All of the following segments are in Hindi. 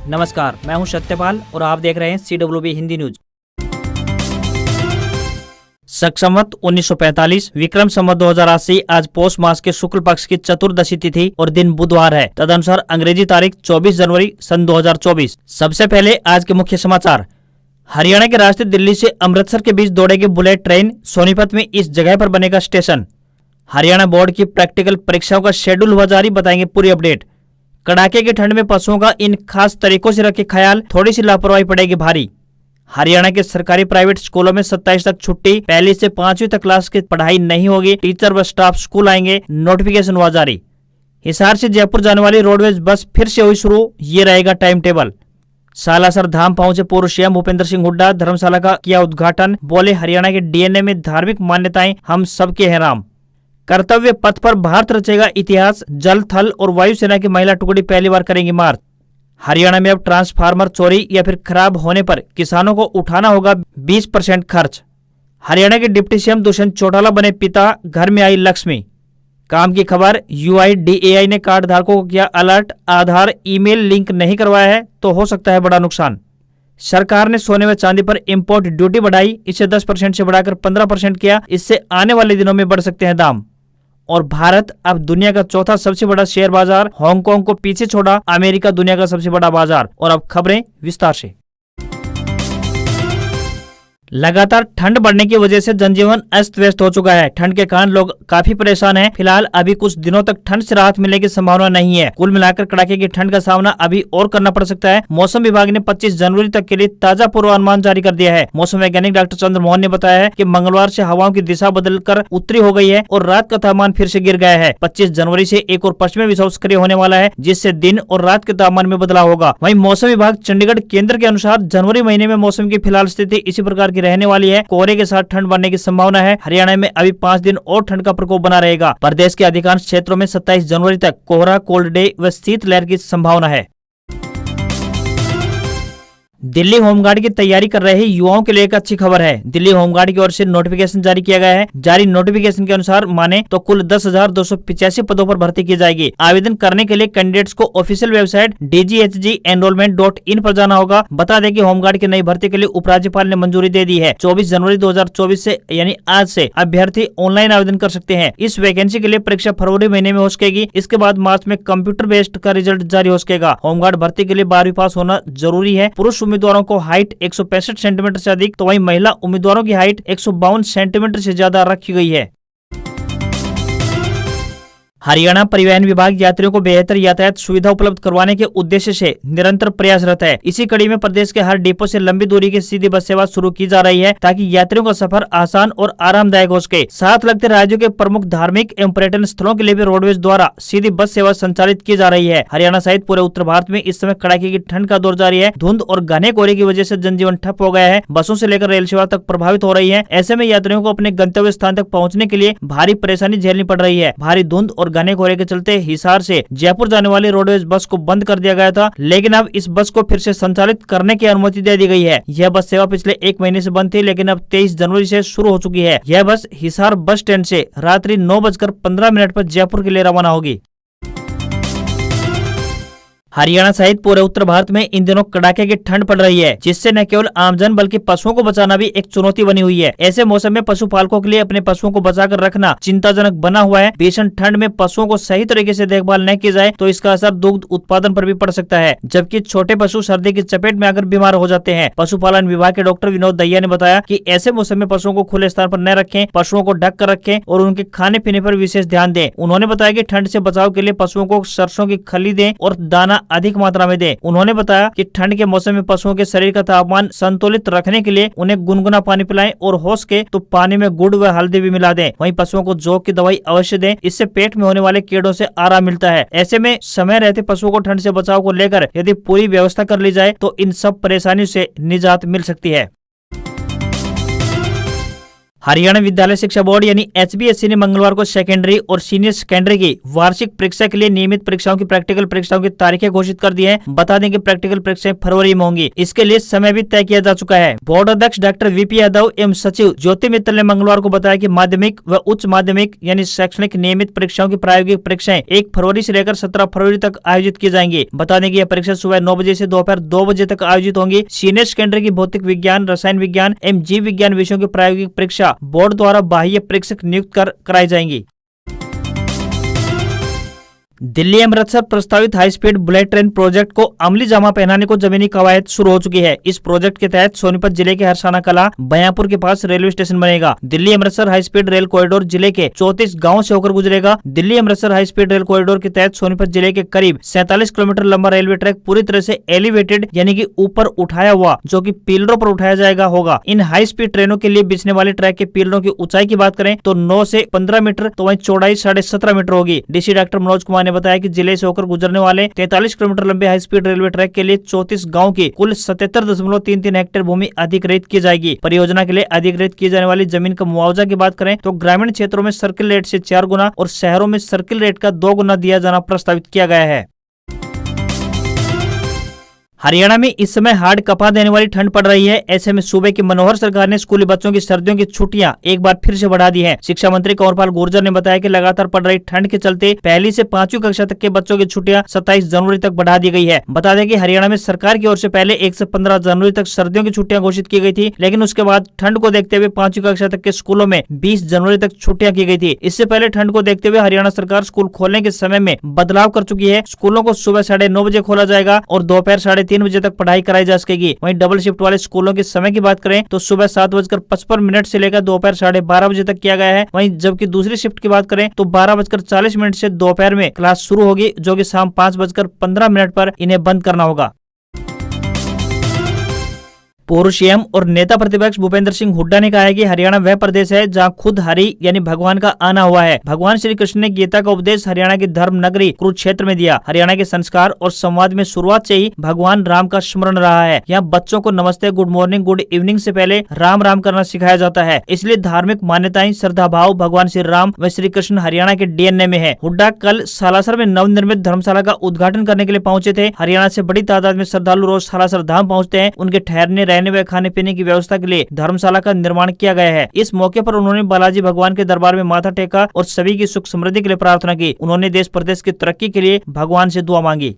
नमस्कार, मैं हूं सत्यपाल और आप देख रहे हैं CWB हिंदी न्यूज। शक संवत 1945 विक्रम संवत 2080 आज पौष मास के शुक्ल पक्ष की चतुर्दशी तिथि और दिन बुधवार है। तदनुसार अंग्रेजी तारीख 24 जनवरी सन 2024। सबसे पहले आज के मुख्य समाचार। हरियाणा के रास्ते दिल्ली से अमृतसर के बीच दौड़ेगी बुलेट ट्रेन। सोनीपत में इस जगह पर बनेगा स्टेशन। हरियाणा बोर्ड की प्रैक्टिकल परीक्षाओं का शेड्यूल हुआ जारी, बताएंगे पूरी अपडेट। कड़ाके की ठंड में पशुओं का इन खास तरीकों से रखे ख्याल, थोड़ी सी लापरवाही पड़ेगी भारी। हरियाणा के सरकारी प्राइवेट स्कूलों में 27 तक छुट्टी, पहली से 5वीं तक क्लास की पढ़ाई नहीं होगी। टीचर व स्टाफ स्कूल आएंगे, नोटिफिकेशन हुआ जारी। हिसार से जयपुर जाने वाली रोडवेज बस फिर से हुई शुरू, ये रहेगा टाइम टेबल। सालासर धाम पहुंचे पूर्व सीएम भूपेंद्र सिंह हुड्डा, धर्मशाला का किया उद्घाटन। बोले हरियाणा के डीएनए में धार्मिक मान्यताएं हम सबके हैं राम। कर्तव्य पथ पर भारत रचेगा इतिहास, जल थल और वायुसेना की महिला टुकड़ी पहली बार करेंगी मार्च। हरियाणा में अब ट्रांसफार्मर चोरी या फिर खराब होने पर किसानों को उठाना होगा 20% खर्च। हरियाणा के डिप्टी सीएम दुष्यंत चौटाला बने पिता, घर में आई लक्ष्मी। काम की खबर, UIDAI ने कार्ड धारकों को किया अलर्ट। आधार ईमेल लिंक नहीं करवाया है तो हो सकता है बड़ा नुकसान। सरकार ने सोने व चांदी पर इंपोर्ट ड्यूटी बढ़ाई, इसे 10% से बढ़ाकर 15% किया। इससे आने वाले दिनों में बढ़ सकते हैं दाम। और भारत अब दुनिया का चौथा सबसे बड़ा शेयर बाजार, हांगकांग को पीछे छोड़ा अमेरिका दुनिया का सबसे बड़ा बाजार। और अब खबरें विस्तार से। लगातार ठंड बढ़ने की वजह से जनजीवन अस्त व्यस्त हो चुका है। ठंड के कारण लोग काफी परेशान हैं। फिलहाल अभी कुछ दिनों तक ठंड से राहत मिलने की संभावना नहीं है। कुल मिलाकर कड़ाके की ठंड का सामना अभी और करना पड़ सकता है। मौसम विभाग ने 25 जनवरी तक के लिए ताजा पूर्वानुमान जारी कर दिया है। मौसम वैज्ञानिक डॉक्टर चंद्र मोहन ने बताया है कि मंगलवार से हवाओं की दिशा बदलकर उत्तरी हो गई है और रात का तापमान फिर से गिर गया है। 25 जनवरी से एक और पश्चिमी विक्षोभ सक्रिय होने वाला है, जिससे दिन और रात के तापमान में बदलाव होगा। वहीं मौसम विभाग चंडीगढ़ केंद्र के अनुसार जनवरी महीने में मौसम की फिलहाल स्थिति इसी प्रकार की रहने वाली है। कोहरे के साथ ठंड बढ़ने की संभावना है। हरियाणा में अभी 5 दिन और ठंड का प्रकोप बना रहेगा। प्रदेश के अधिकांश क्षेत्रों में 27 जनवरी तक कोहरा, कोल्ड डे व शीतलहर की संभावना है। दिल्ली होमगार्ड की तैयारी कर रहे युवाओं के लिए एक अच्छी खबर है। दिल्ली होमगार्ड की ओर से नोटिफिकेशन जारी किया गया है। जारी नोटिफिकेशन के अनुसार माने तो कुल 10,285 पदों पर भर्ती की जाएगी। आवेदन करने के लिए कैंडिडेट्स को ऑफिशियल वेबसाइट dghgenrollment.in पर जाना होगा। बता दें कि होमगार्ड की नई भर्ती के लिए उपराज्यपाल ने मंजूरी दे दी है। 24 जनवरी 2024 से यानी आज से अभ्यर्थी ऑनलाइन आवेदन कर सकते हैं। इस वैकेंसी के लिए परीक्षा फरवरी महीने में हो सकेगी। इसके बाद मार्च में कंप्यूटर बेस्ड का रिजल्ट जारी हो सकेगा। होमगार्ड भर्ती के लिए 12वीं पास होना जरूरी है। पुरुष उम्मीदवारों को हाइट 165 सेंटीमीटर से अधिक, तो वहीं महिला उम्मीदवारों की हाइट 152 सेंटीमीटर से ज्यादा रखी गई है। हरियाणा परिवहन विभाग यात्रियों को बेहतर यातायात सुविधा उपलब्ध करवाने के उद्देश्य से निरंतर प्रयासरत है। इसी कड़ी में प्रदेश के हर डिपो से लंबी दूरी की सीधी बस सेवा शुरू की जा रही है, ताकि यात्रियों का सफर आसान और आरामदायक हो सके। साथ लगते राज्यों के प्रमुख धार्मिक एवं पर्यटन स्थलों के लिए भी रोडवेज द्वारा सीधी बस सेवा संचालित की जा रही है। हरियाणा सहित पूरे उत्तर भारत में इस समय कड़ाके की ठंड का दौर जारी है। धुंध और घने कोहरे की वजह से जनजीवन ठप हो गया है। बसों से लेकर रेल सेवा तक प्रभावित हो रही है। ऐसे में यात्रियों को अपने गंतव्य स्थान तक पहुँचने के लिए भारी परेशानी झेलनी पड़ रही है। भारी धुंध और घने कोहरे के चलते हिसार से जयपुर जाने वाली रोडवेज बस को बंद कर दिया गया था, लेकिन अब इस बस को फिर से संचालित करने की अनुमति दे दी गई है। यह बस सेवा पिछले 1 महीने से बंद थी, लेकिन अब 23 जनवरी से शुरू हो चुकी है। यह बस हिसार बस स्टैंड से रात्रि 9:15 पर जयपुर के लिए रवाना होगी। हरियाणा सहित पूरे उत्तर भारत में इन दिनों कड़ाके की ठंड पड़ रही है, जिससे न केवल आमजन बल्कि पशुओं को बचाना भी एक चुनौती बनी हुई है। ऐसे मौसम में पशुपालकों के लिए अपने पशुओं को बचाकर रखना चिंताजनक बना हुआ है। भीषण ठंड में पशुओं को सही तरीके से देखभाल न की जाए तो इसका असर दुग्ध उत्पादन पर भी पड़ सकता है, जबकि छोटे पशु सर्दी की चपेट में आकर बीमार हो जाते हैं। पशुपालन विभाग के डॉक्टर विनोद दहिया ने बताया कि ऐसे मौसम में पशुओं को खुले स्थान पर न रखें, पशुओं को ढक कर रखें और उनके खाने पीने पर विशेष ध्यान दें। उन्होंने बताया कि ठंड से बचाव के लिए पशुओं को सरसों की खली दें और दाना अधिक मात्रा में दें। उन्होंने बताया कि ठंड के मौसम में पशुओं के शरीर का तापमान संतुलित रखने के लिए उन्हें गुनगुना पानी पिलाएं और हो सके तो पानी में गुड़ व हल्दी भी मिला दें। वहीं पशुओं को जोंक की दवाई अवश्य दें, इससे पेट में होने वाले कीड़ों से आराम मिलता है। ऐसे में समय रहते पशुओं को ठंड से बचाव को लेकर यदि पूरी व्यवस्था कर ली जाए तो इन सब परेशानियों से निजात मिल सकती है। हरियाणा विद्यालय शिक्षा बोर्ड यानी HBSC ने मंगलवार को सेकेंडरी और सीनियर सेकेंडरी की वार्षिक परीक्षा के लिए नियमित परीक्षाओं की प्रैक्टिकल परीक्षाओं की तारीखें घोषित कर दी हैं। बता दें कि प्रैक्टिकल परीक्षाएं फरवरी में होंगी। इसके लिए समय भी तय किया जा चुका है। बोर्ड अध्यक्ष डॉक्टर VP यादव एवं सचिव ज्योति मित्तल ने मंगलवार को बताया कि माध्यमिक व उच्च माध्यमिक यानी शैक्षणिक नियमित परीक्षाओं की प्रायोगिक परीक्षाएं 1 फरवरी से लेकर 17 फरवरी तक आयोजित की जाएंगी। बता दें कि यह परीक्षा सुबह 9 बजे से दोपहर 2 बजे तक आयोजित होंगी। सीनियर सेकेंडरी की भौतिक विज्ञान, रसायन विज्ञान एवं जीव विज्ञान विषयों की प्रायोगिक परीक्षा बोर्ड द्वारा बाह्य परीक्षक नियुक्त कर कराई जाएंगी। दिल्ली अमृतसर प्रस्तावित high speed bullet train project को अमली जामा पहनाने को जमीनी कवायद शुरू हो चुकी है। इस प्रोजेक्ट के तहत सोनीपत जिले के हरसाना कला बयापुर के पास रेलवे स्टेशन बनेगा। Delhi Amritsar high speed rail corridor जिले के 34 गांवों से होकर गुजरेगा। Delhi Amritsar high speed rail corridor के तहत सोनीपत जिले के करीब 47 किलोमीटर लंबा रेलवे ट्रैक पूरी तरह से एलिवेटेड यानी कि ऊपर उठाया हुआ, जो कि पिलरों पर उठाया जाएगा होगा। इन हाई स्पीड ट्रेनों के लिए बिछने वाले ट्रैक के पिलरों की ऊंचाई की बात करें तो 9 से 15 मीटर तो वहीं चौड़ाई 17.5 मीटर होगी। डीसी डॉक्टर मनोज कुमार ने बताया कि जिले से होकर गुजरने वाले 43 किलोमीटर लंबे हाई स्पीड रेलवे ट्रैक के लिए 34 गांव की कुल 77.33 हेक्टेयर भूमि अधिग्रहित की जाएगी। परियोजना के लिए अधिग्रहित की जाने वाली जमीन का मुआवजा की बात करें तो ग्रामीण क्षेत्रों में सर्किल रेट से 4 गुना और शहरों में सर्किल रेट का 2 गुना दिया जाना प्रस्तावित किया गया है। हरियाणा में इस समय हाड़ कपा देने वाली ठंड पड़ रही है। ऐसे में सूबे की मनोहर सरकार ने स्कूली बच्चों की सर्दियों की छुट्टियां एक बार फिर से बढ़ा दी हैं। शिक्षा मंत्री कंवरपाल गुर्जर ने बताया कि लगातार पड़ रही ठंड के चलते पहली से 5वीं कक्षा तक के बच्चों की छुट्टियां 27 जनवरी तक बढ़ा दी गई है। बता दें कि हरियाणा में सरकार की ओर से पहले 1 से 15 जनवरी तक सर्दियों की छुट्टियां घोषित की गई थी, लेकिन उसके बाद ठंड को देखते हुए 5वीं कक्षा तक के स्कूलों में 20 जनवरी तक छुट्टियां की गई थी। इससे पहले ठंड को देखते हुए हरियाणा सरकार स्कूल खोलने के समय में बदलाव कर चुकी है। स्कूलों को सुबह 9:30 बजे खोला जाएगा और दोपहर 3:30 बजे तक पढ़ाई कराई जा सकेगी। वहीं डबल शिफ्ट वाले स्कूलों के समय की बात करें तो सुबह 7:55 से लेकर दोपहर 12:30 बजे तक किया गया है। वहीं जबकि दूसरी शिफ्ट की बात करें तो 12:40 से दोपहर में क्लास शुरू होगी, जो कि शाम 5:15 पर इन्हें बंद करना होगा। पूर्व CM और नेता प्रतिपक्ष भूपेंद्र सिंह हुड्डा ने कहा है कि हरियाणा वह प्रदेश है जहां खुद हरि यानी भगवान का आना हुआ है। भगवान श्री कृष्ण ने गीता का उपदेश हरियाणा की धर्म नगरी कुरुक्षेत्र में दिया। हरियाणा के संस्कार और संवाद में शुरुआत से ही भगवान राम का स्मरण रहा है। यहाँ बच्चों को नमस्ते, गुड मॉर्निंग, गुड इवनिंग से पहले राम राम करना सिखाया जाता है। इसलिए धार्मिक मान्यताएं, श्रद्धा भाव भगवान श्री राम व श्री कृष्ण हरियाणा के DNA में है। हुड्डा कल सालासर में नवनिर्मित धर्मशाला का उद्घाटन करने के लिए पहुंचे थे। हरियाणा से बड़ी तादाद में श्रद्धालु रोज सालासर धाम पहुंचते हैं। उनके ठहरने, रहने व खाने पीने की व्यवस्था के लिए धर्मशाला का निर्माण किया गया है। इस मौके पर उन्होंने बालाजी भगवान के दरबार में माथा टेका और सभी की सुख समृद्धि के लिए प्रार्थना की। उन्होंने देश प्रदेश की तरक्की के लिए भगवान से दुआ मांगी।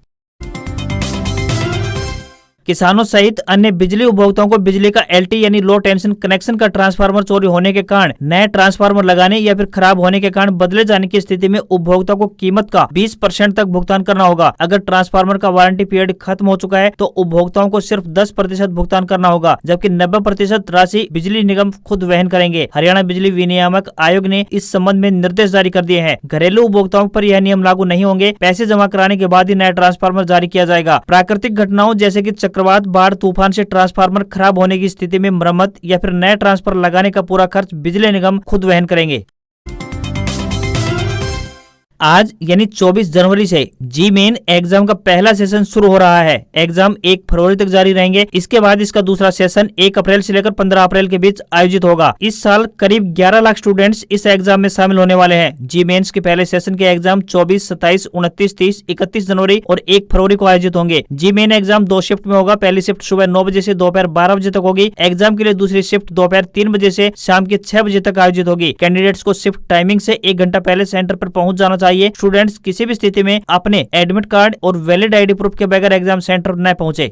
किसानों सहित अन्य बिजली उपभोक्ताओं को बिजली का LT यानी लो टेंशन कनेक्शन का ट्रांसफार्मर चोरी होने के कारण नए ट्रांसफार्मर लगाने या फिर खराब होने के कारण बदले जाने की स्थिति में उपभोक्ता को कीमत का 20% तक भुगतान करना होगा। अगर ट्रांसफार्मर का वारंटी पीरियड खत्म हो चुका है तो उपभोक्ताओं को सिर्फ 10% भुगतान करना होगा, जबकि 90% राशि बिजली निगम खुद वहन करेंगे। हरियाणा बिजली विनियामक आयोग ने इस संबंध में निर्देश जारी कर दिए हैं। घरेलू उपभोक्ताओं पर यह नियम लागू नहीं होंगे। पैसे जमा कराने के बाद ही नया ट्रांसफार्मर जारी किया जाएगा। प्राकृतिक घटनाओं जैसे कि चक्रवात, बाढ़, तूफान से ट्रांसफार्मर खराब होने की स्थिति में मरम्मत या फिर नया ट्रांसफार्मर लगाने का पूरा खर्च बिजली निगम खुद वहन करेंगे। आज यानी 24 जनवरी से जी मेन एग्जाम का पहला सेशन शुरू हो रहा है। एग्जाम 1 फरवरी तक जारी रहेंगे। इसके बाद इसका दूसरा सेशन 1 अप्रैल से लेकर 15 अप्रैल के बीच आयोजित होगा। इस साल करीब 11 लाख स्टूडेंट्स इस एग्जाम में शामिल होने वाले हैं। जी मेंस के पहले सेशन के एग्जाम 24, 27, 29, 30, 31 जनवरी और 1 फरवरी को आयोजित होंगे। जी मेन एग्जाम 2 शिफ्ट में होगा। पहली शिफ्ट सुबह 9 बजे से दोपहर 12 बजे तक होगी। एग्जाम के लिए दूसरी शिफ्ट दोपहर 3 बजे से शाम के 6 बजे तक आयोजित होगी। कैंडिडेट्स को शिफ्ट टाइमिंग से 1 घंटा पहले सेंटर पर पहुंच जाना चाहिए। स्टूडेंट्स किसी भी स्थिति में अपने एडमिट कार्ड और वैलिड ID प्रूफ के बगैर एग्जाम सेंटर न पहुंचे।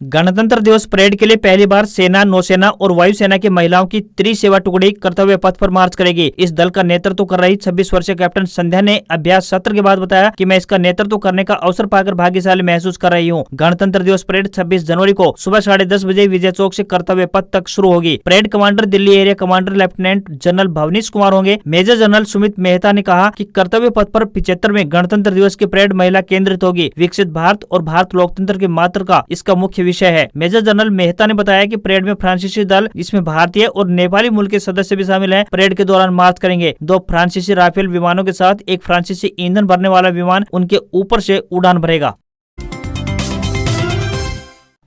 गणतंत्र दिवस परेड के लिए पहली बार सेना, नौसेना और वायुसेना की महिलाओं की त्रिसेवा टुकड़ी कर्तव्य पथ पर मार्च करेगी। इस दल का नेतृत्व कर रही 26 वर्षीय कैप्टन संध्या ने अभ्यास सत्र के बाद बताया कि मैं इसका नेतृत्व करने का अवसर पाकर भाग्यशाली महसूस कर रही हूँ। गणतंत्र दिवस परेड 26 जनवरी को सुबह 10:30 बजे विजय चौक से कर्तव्य पथ तक शुरू होगी। Parade commander Delhi area commander lieutenant general Bhavnish Kumar होंगे। मेजर जनरल सुमित मेहता ने कहा कि कर्तव्य पथ पर 75वें गणतंत्र दिवस की परेड महिला केंद्रित होगी। विकसित भारत और भारत लोकतंत्र की मात्र का इसका मुख्य विषय है। मेजर जनरल मेहता ने बताया कि परेड में फ्रांसीसी दल, जिसमें भारतीय और नेपाली मूल के सदस्य भी शामिल हैं, परेड के दौरान मार्च करेंगे। 2 फ्रांसीसी राफेल विमानों के साथ एक फ्रांसीसी ईंधन भरने वाला विमान उनके ऊपर से उड़ान भरेगा।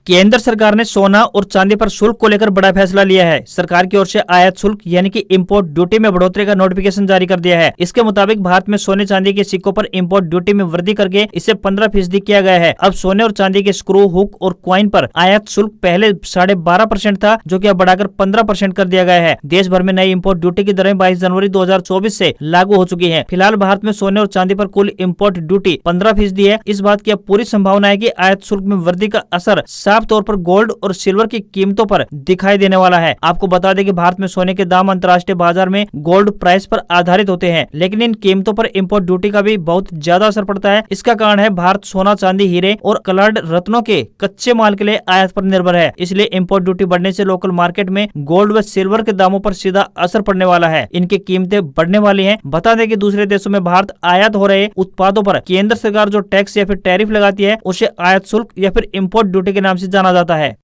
केंद्र सरकार ने सोना और चांदी पर शुल्क को लेकर बड़ा फैसला लिया है। सरकार की ओर से आयात शुल्क यानी कि इंपोर्ट ड्यूटी में बढ़ोतरी का नोटिफिकेशन जारी कर दिया है। इसके मुताबिक भारत में सोने चांदी के सिक्कों पर इंपोर्ट ड्यूटी में वृद्धि करके इसे 15% किया गया है। अब सोने और चांदी के स्क्रू, हुक और कॉइन पर आयात शुल्क पहले 12.5% था, जो कि अब बढ़ाकर 15% कर दिया गया है। देश भर में नई इंपोर्ट ड्यूटी की दरें 22 जनवरी 2024 से लागू हो चुकी है। फिलहाल भारत में सोने और चांदी पर कुल इंपोर्ट ड्यूटी 15% है। इस बात की अब पूरी संभावना है कि आयात शुल्क में वृद्धि का असर साफ तौर पर गोल्ड और सिल्वर की कीमतों पर दिखाई देने वाला है। आपको बता दें कि भारत में सोने के दाम अंतर्राष्ट्रीय बाजार में गोल्ड प्राइस पर आधारित होते हैं, लेकिन इन कीमतों पर इंपोर्ट ड्यूटी का भी बहुत ज्यादा असर पड़ता है। इसका कारण है भारत सोना, चांदी, हीरे और कलर्ड रत्नों के कच्चे माल के लिए आयात पर निर्भर है। इसलिए इंपोर्ट ड्यूटी बढ़ने से लोकल मार्केट में गोल्ड व सिल्वर के दामों पर सीधा असर पड़ने वाला है। इनकी कीमतें बढ़ने वाली हैं। बता दें कि दूसरे देशों में भारत आयात हो रहे उत्पादों पर केंद्र सरकार जो टैक्स या फिर टैरिफ लगाती है, उसे आयात शुल्क या फिर इंपोर्ट ड्यूटी के नाम से जाना जाता है।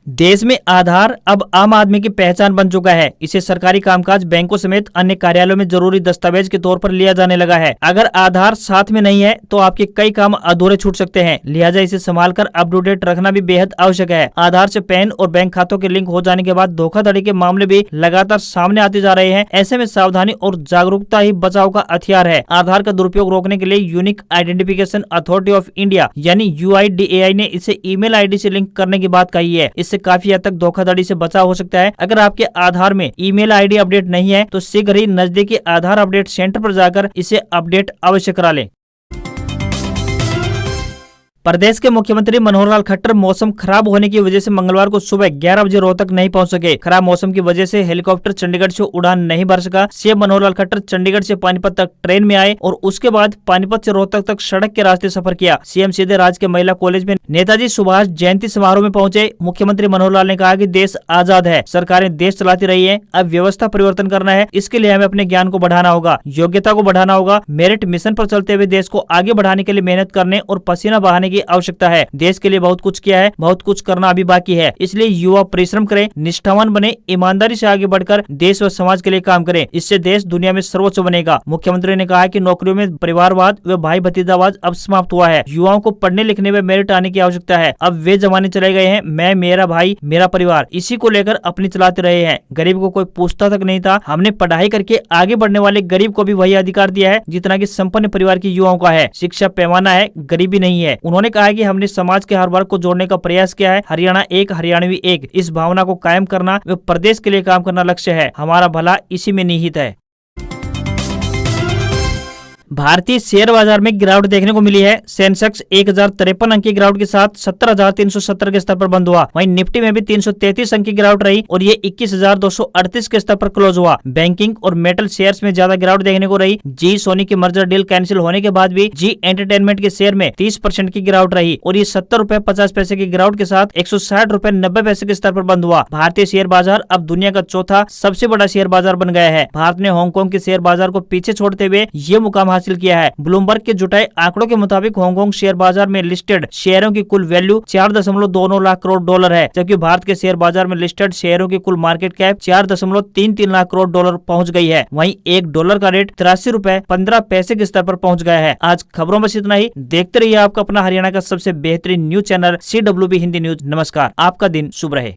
देश में आधार अब आम आदमी की पहचान बन चुका है। इसे सरकारी कामकाज, बैंकों समेत अन्य कार्यालयों में जरूरी दस्तावेज के तौर पर लिया जाने लगा है। अगर आधार साथ में नहीं है तो आपके कई काम अधूरे छूट सकते हैं। लिहाजा इसे संभाल कर अप टू डेट रखना भी बेहद आवश्यक है। आधार से पैन और बैंक खातों के लिंक हो जाने के बाद धोखाधड़ी के मामले भी लगातार सामने आते जा रहे हैं। ऐसे में सावधानी और जागरूकता ही बचाव का हथियार है। आधार का दुरुपयोग रोकने के लिए unique identification authority of India यानी UIDAI ने इसे ईमेल ID से लिंक करने की बात कही है। इससे काफी हद तक धोखाधड़ी से बचाव हो सकता है। अगर आपके आधार में ईमेल ID अपडेट नहीं है तो शीघ्र ही नजदीकी आधार अपडेट सेंटर पर जाकर इसे अपडेट अवश्य करा लें। प्रदेश के मुख्यमंत्री मनोहर लाल खट्टर मौसम खराब होने की वजह से मंगलवार को सुबह 11 बजे रोहतक नहीं पहुंच सके। खराब मौसम की वजह से हेलीकॉप्टर चंडीगढ़ से उड़ान नहीं भर सका। सीएम मनोहर लाल खट्टर चंडीगढ़ से पानीपत तक ट्रेन में आए और उसके बाद पानीपत से रोहतक तक सड़क के रास्ते सफर किया। सीएम सीधे राजकीय महिला कॉलेज में नेताजी सुभाष जयंती समारोह में पहुंचे। मुख्यमंत्री मनोहर लाल ने कहा कि देश आजाद है, सरकारें देश चलाती रही है, अब व्यवस्था परिवर्तन करना है। इसके लिए हमें अपने ज्ञान को बढ़ाना होगा, योग्यता को बढ़ाना होगा। मेरिट मिशन पर चलते हुए देश को आगे बढ़ाने के लिए मेहनत करने और पसीना बहाने की आवश्यकता है। देश के लिए बहुत कुछ किया है, बहुत कुछ करना अभी बाकी है। इसलिए युवा परिश्रम करें, निष्ठावान बने, ईमानदारी से आगे बढ़कर देश व समाज के लिए काम करें। इससे देश दुनिया में सर्वोच्च बनेगा। मुख्यमंत्री ने कहा कि नौकरियों में परिवारवाद व भाई भतीजावाद अब समाप्त हुआ है। युवाओं को पढ़ने लिखने में मेरिट आने की आवश्यकता है। अब वे जमाने चले गए हैं, मैं, मेरा भाई, मेरा परिवार, इसी को लेकर अपनी चलाते रहे हैं। गरीब को कोई पूछता तक नहीं था। हमने पढ़ाई करके आगे बढ़ने वाले गरीब को भी वही अधिकार दिया है जितना कि संपन्न परिवार के युवाओं का है। शिक्षा पैमाना है, गरीबी नहीं है। उन्होंने कहा कि हमने समाज के हर वर्ग को जोड़ने का प्रयास किया है। हरियाणा एक, हरियाणवी एक, इस भावना को कायम करना व प्रदेश के लिए काम करना लक्ष्य है। हमारा भला इसी में निहित है। भारतीय शेयर बाजार में गिरावट देखने को मिली है। सेंसेक्स 1053 अंक की गिरावट के साथ 17,370 के स्तर पर बंद हुआ। वहीं निफ्टी में भी 333 अंक की गिरावट रही और ये 21,238 के स्तर पर क्लोज हुआ। बैंकिंग और मेटल शेयर्स में ज्यादा गिरावट देखने को रही। जी सोनी की मर्जर डील कैंसिल होने के बाद भी जी एंटरटेनमेंट के शेयर में 30% की गिरावट रही और ये 70 रुपए 50 पैसे की गिरावट के साथ 160 रुपए 90 पैसे के स्तर पर बंद हुआ। भारतीय शेयर बाजार अब दुनिया का चौथा सबसे बड़ा शेयर बाजार बन गया है। भारत ने हांगकांग के शेयर बाजार को पीछे छोड़ते हुए ये मुकाम हासिल किया है। ब्लूमबर्ग के जुटाए आंकड़ों के मुताबिक हांगकांग शेयर बाजार में लिस्टेड शेयरों की कुल वैल्यू 4.29 लाख करोड़ डॉलर है, जबकि भारत के शेयर बाजार में लिस्टेड शेयरों की कुल market cap 4.33 lakh crore dollar पहुंच गई है। वहीं $1 का रेट 83 रुपए 15 पैसे के स्तर पर पहुंच गया है। आज खबरों में इतना ही। देखते रहिए आपका अपना हरियाणा का सबसे बेहतरीन news channel CWB Hindi news. नमस्कार, आपका दिन शुभ रहे।